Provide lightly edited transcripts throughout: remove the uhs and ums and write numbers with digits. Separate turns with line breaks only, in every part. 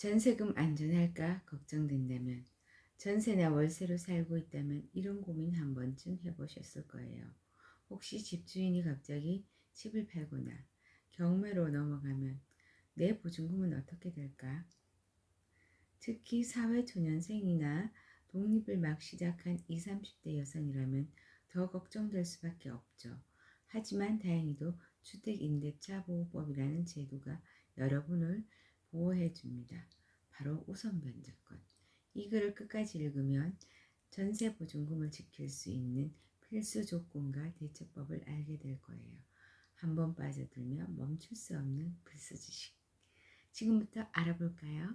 전세금 안전할까 걱정된다면, 전세나 월세로 살고 있다면 이런 고민 한 번쯤 해보셨을 거예요. 혹시 집주인이 갑자기 집을 팔거나 경매로 넘어가면 내 보증금은 어떻게 될까? 특히 사회초년생이나 독립을 막 시작한 20, 30대 여성이라면 더 걱정될 수밖에 없죠. 하지만 다행히도 주택임대차 보호법이라는 제도가 여러분을 보호해 줍니다. 바로 우선변제권. 이 글을 끝까지 읽으면 전세보증금을 지킬 수 있는 필수 조건과 대처법을 알게 될 거예요. 한번 빠져들면 멈출 수 없는 필수 지식. 지금부터 알아볼까요?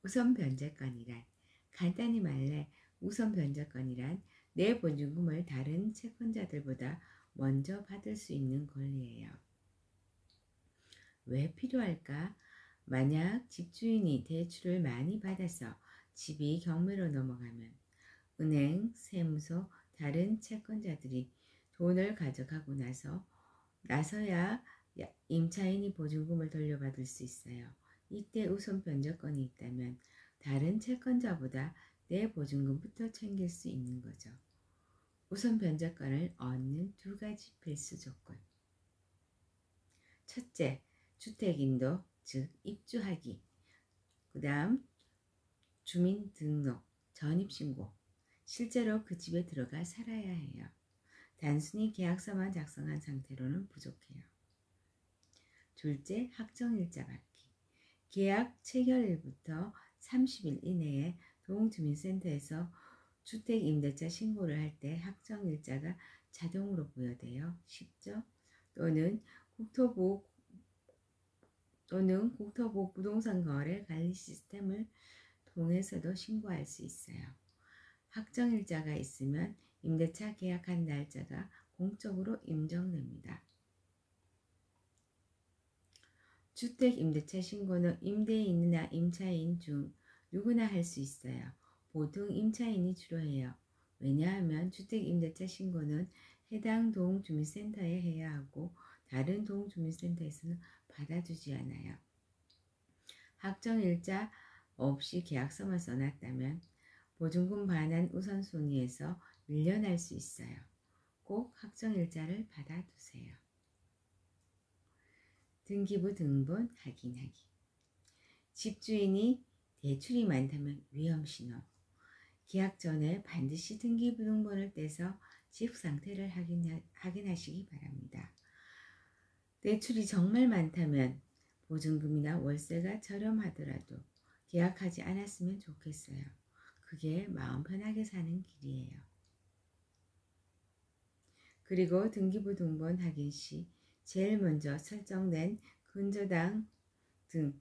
우선변제권이란, 간단히 말해 우선변제권이란 내 보증금을 다른 채권자들보다 먼저 받을 수 있는 권리예요. 왜 필요할까? 만약 집주인이 대출을 많이 받아서 집이 경매로 넘어가면 은행, 세무서, 다른 채권자들이 돈을 가져가고 나서야 임차인이 보증금을 돌려받을 수 있어요. 이때 우선 변제권이 있다면 다른 채권자보다 내 보증금부터 챙길 수 있는 거죠. 우선 변제권을 얻는 두 가지 필수 조건. 첫째, 주택인도, 즉 입주하기. 그 다음 주민등록, 전입신고. 실제로 그 집에 들어가 살아야 해요. 단순히 계약서만 작성한 상태로는 부족해요. 둘째, 확정일자 받기. 계약 체결일부터 30일 이내에 동주민센터에서 주택임대차 신고를 할 때 확정일자가 자동으로 부여돼요. 쉽죠? 또는 국토부 부동산거래 관리 시스템을 통해서도 신고할 수 있어요. 확정일자가 있으면 임대차 계약한 날짜가 공적으로 인정됩니다. 주택임대차 신고는 임대인이나 임차인 중 누구나 할 수 있어요. 보통 임차인이 주로 해요. 왜냐하면 주택임대차 신고는 해당 동주민센터에 해야 하고 다른 동주민센터에서는 받아주지 않아요. 확정일자 없이 계약서만 써놨다면 보증금 반환 우선순위에서 밀려날 수 있어요. 꼭 확정일자를 받아두세요. 등기부 등본 확인하기. 집주인이 대출이 많다면 위험신호. 계약 전에 반드시 등기부 등본을 떼서 집 상태를 확인하시기 바랍니다. 대출이 정말 많다면 보증금이나 월세가 저렴하더라도 계약하지 않았으면 좋겠어요. 그게 마음 편하게 사는 길이에요. 그리고 등기부 등본 확인 시 제일 먼저 설정된 근저당 등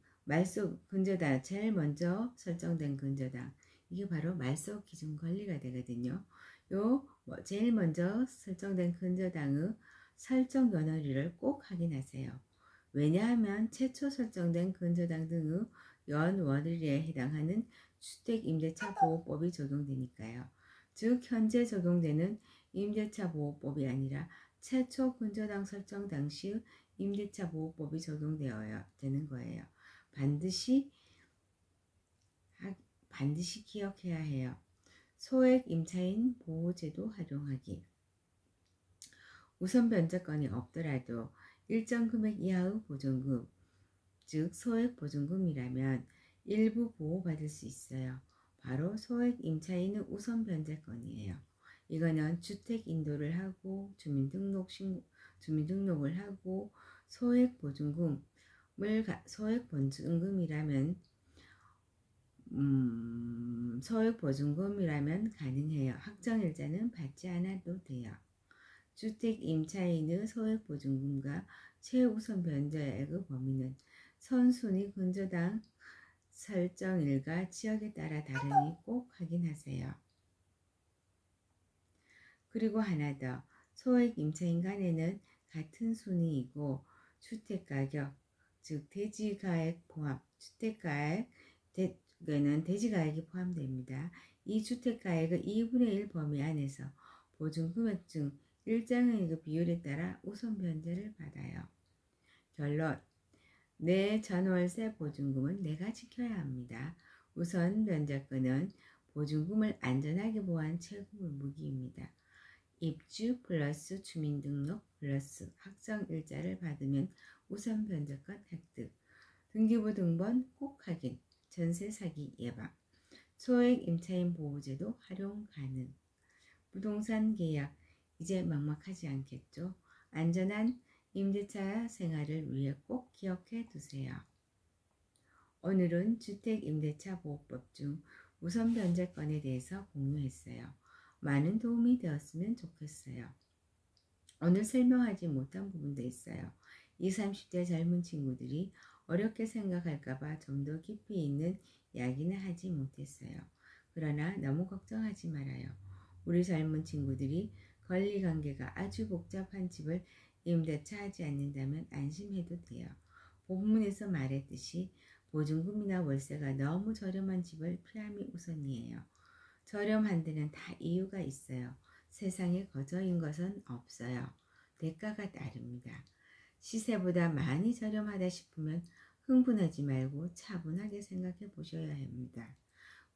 제일 먼저 설정된 근저당, 이게 바로 말소 기준 권리가 되거든요. 제일 먼저 설정된 근저당의 설정 연월일을 꼭 확인하세요. 왜냐하면 최초 설정된 근저당 등의 연월일에 해당하는 주택임대차보호법이 적용되니까요. 즉 현재 적용되는 임대차보호법이 아니라 최초 근저당 설정 당시의 임대차보호법이 적용되어야 되는 거예요. 반드시 기억해야 해요. 소액 임차인 보호제도 활용하기. 우선 변제권이 없더라도 일정 금액 이하의 보증금, 즉 소액 보증금이라면 일부 보호받을 수 있어요. 바로 소액 임차인의 우선 변제권이에요. 이거는 주택 인도를 하고 주민등록을 하고 소액 보증금이라면 가능해요. 확정일자는 받지 않아도 돼요. 주택 임차인의 소액 보증금과 최우선 변제액의 범위는 선순위 근저당 설정일과 지역에 따라 다르니 꼭 확인하세요. 그리고 하나 더, 소액 임차인 간에는 같은 순위이고 주택가격, 즉 대지가액 포함, 주택가액에는 대지가액이 포함됩니다. 이 주택가액의 2분의 1 범위 안에서 보증금액 중 일정의 비율에 따라 우선 변제를 받아요. 결론, 내 전월세 보증금은 내가 지켜야 합니다. 우선 변제권은 보증금을 안전하게 보호한 최고 무기입니다. 입주 플러스 주민등록 플러스 확정일자를 받으면 우선 변제권 획득, 등기부 등본 꼭 확인, 전세 사기 예방, 소액 임차인 보호제도 활용 가능. 부동산 계약 이제 막막하지 않겠죠? 안전한 임대차 생활을 위해 꼭 기억해 두세요. 오늘은 주택임대차보호법 중 우선 변제권에 대해서 공유했어요. 많은 도움이 되었으면 좋겠어요. 오늘 설명하지 못한 부분도 있어요. 20, 30대 젊은 친구들이 어렵게 생각할까봐 좀 더 깊이 있는 이야기는 하지 못했어요. 그러나 너무 걱정하지 말아요. 우리 젊은 친구들이 권리관계가 아주 복잡한 집을 임대차 하지 않는다면 안심해도 돼요. 본문에서 말했듯이 보증금이나 월세가 너무 저렴한 집을 피함이 우선이에요. 저렴한 데는 다 이유가 있어요. 세상에 거저인 것은 없어요. 대가가 따릅니다. 시세보다 많이 저렴하다 싶으면 흥분하지 말고 차분하게 생각해 보셔야 합니다.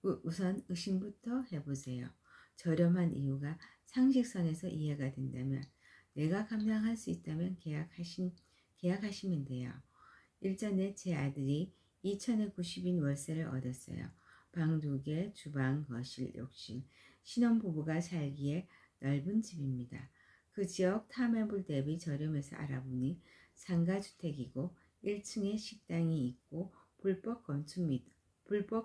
우선 의심부터 해보세요. 저렴한 이유가 상식선에서 이해가 된다면, 내가 감당할 수 있다면 계약하시면 돼요. 일전에 제 아들이 2천에 90인 월세를 얻었어요. 방 2개, 주방, 거실, 욕실, 신혼부부가 살기에 넓은 집입니다. 그 지역 타매불 대비 저렴해서 알아보니 상가주택이고 1층에 식당이 있고 불법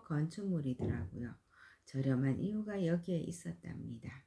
건축물이더라고요. 저렴한 이유가 여기에 있었답니다.